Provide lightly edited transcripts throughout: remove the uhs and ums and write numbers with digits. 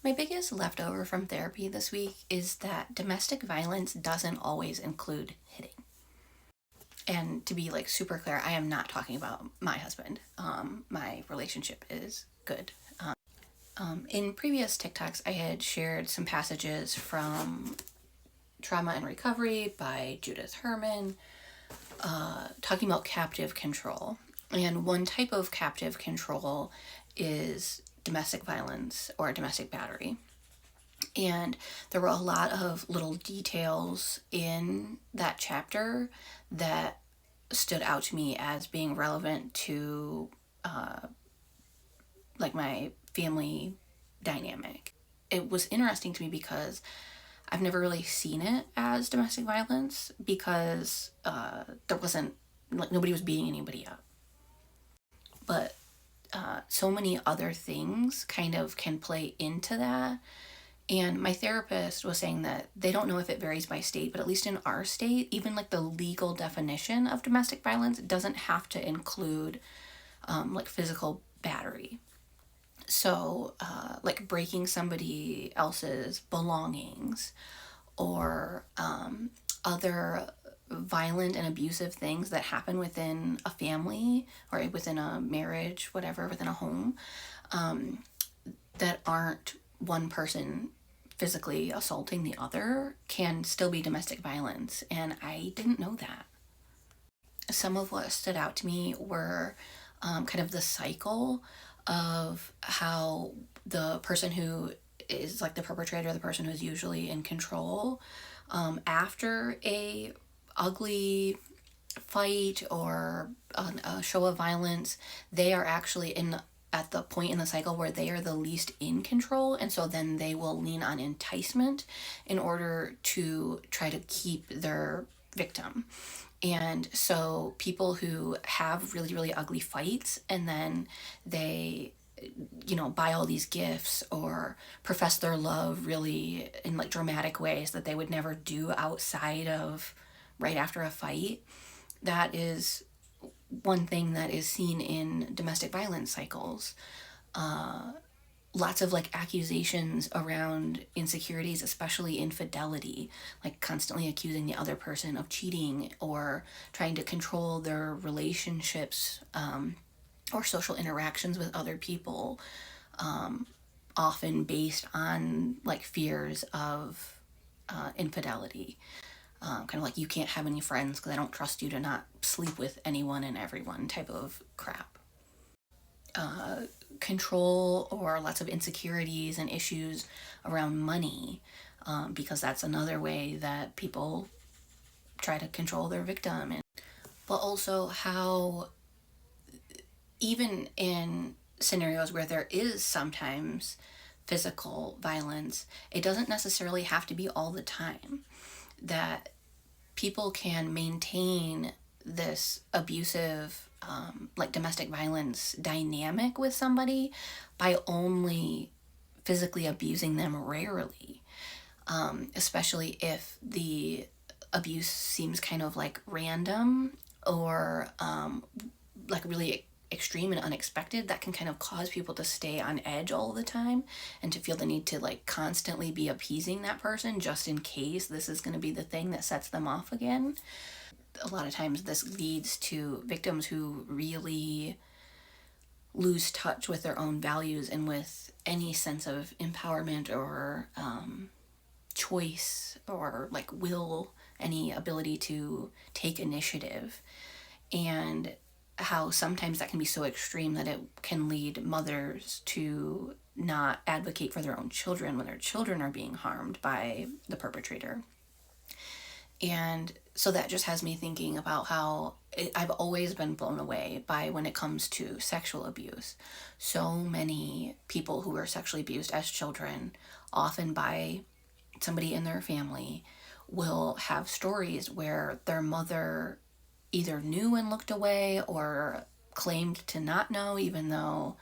My biggest leftover from therapy this week is that domestic violence doesn't always include hitting. And to be like super clear, I am not talking about my husband. My relationship is good. In previous TikToks, I had shared some passages from Trauma and Recovery by Judith Herman, talking about captive control. And one type of captive control is domestic violence or domestic battery. And there were a lot of little details in that chapter that stood out to me as being relevant to like my family dynamic. It was interesting to me because I've never really seen it as domestic violence because there wasn't, like, nobody was beating anybody up. But so many other things kind of can play into that. And my therapist was saying that they don't know if it varies by state, but at least in our state, even like the legal definition of domestic violence doesn't have to include like physical battery. So, like breaking somebody else's belongings or other violent and abusive things that happen within a family or within a marriage, whatever, within a home, that aren't one person physically assaulting the other can still be domestic violence. And I didn't know that. Some of what stood out to me were kind of the cycle of how the person who is like the perpetrator, the person who's usually in control, after a ugly fight or a show of violence, they are actually in at the point in the cycle where they are the least in control, and so then they will lean on enticement in order to try to keep their victim. And so people who have really, really ugly fights and then they, buy all these gifts or profess their love really in like dramatic ways that they would never do outside of right after a fight, that is one thing that is seen in domestic violence cycles. Lots of like accusations around insecurities, especially infidelity, like constantly accusing the other person of cheating or trying to control their relationships, or social interactions with other people, often based on like fears of infidelity. Kind of like, you can't have any friends because I don't trust you to not sleep with anyone and everyone type of crap. Control or lots of insecurities and issues around money, because that's another way that people try to control their victim. But also how even in scenarios where there is sometimes physical violence, it doesn't necessarily have to be all the time. That people can maintain this abusive, like domestic violence dynamic with somebody by only physically abusing them rarely, especially if the abuse seems kind of like random or like really extreme and unexpected. That can kind of cause people to stay on edge all the time and to feel the need to like constantly be appeasing that person just in case this is going to be the thing that sets them off again. A lot of times this leads to victims who really lose touch with their own values and with any sense of empowerment or choice or like will, any ability to take initiative. And how sometimes that can be so extreme that it can lead mothers to not advocate for their own children when their children are being harmed by the perpetrator. And so that just has me thinking about how I've always been blown away by when it comes to sexual abuse. So many people who were sexually abused as children, often by somebody in their family, will have stories where their mother either knew and looked away or claimed to not know, even though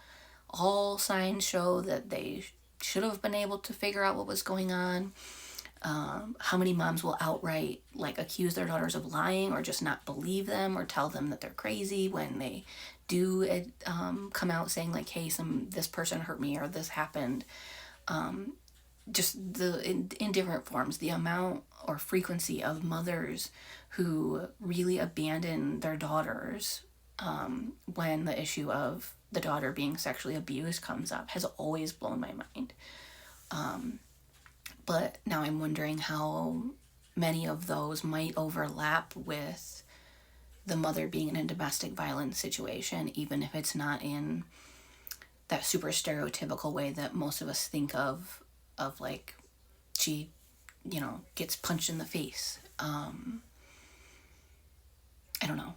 all signs show that they should have been able to figure out what was going on. How many moms will outright like accuse their daughters of lying or just not believe them or tell them that they're crazy when they do come out saying like, hey, this person hurt me or this happened. just in different forms, the amount or frequency of mothers who really abandon their daughters when the issue of the daughter being sexually abused comes up has always blown my mind. But now I'm wondering how many of those might overlap with the mother being in a domestic violence situation, even if it's not in that super stereotypical way that most of us think of like she, gets punched in the face. I don't know.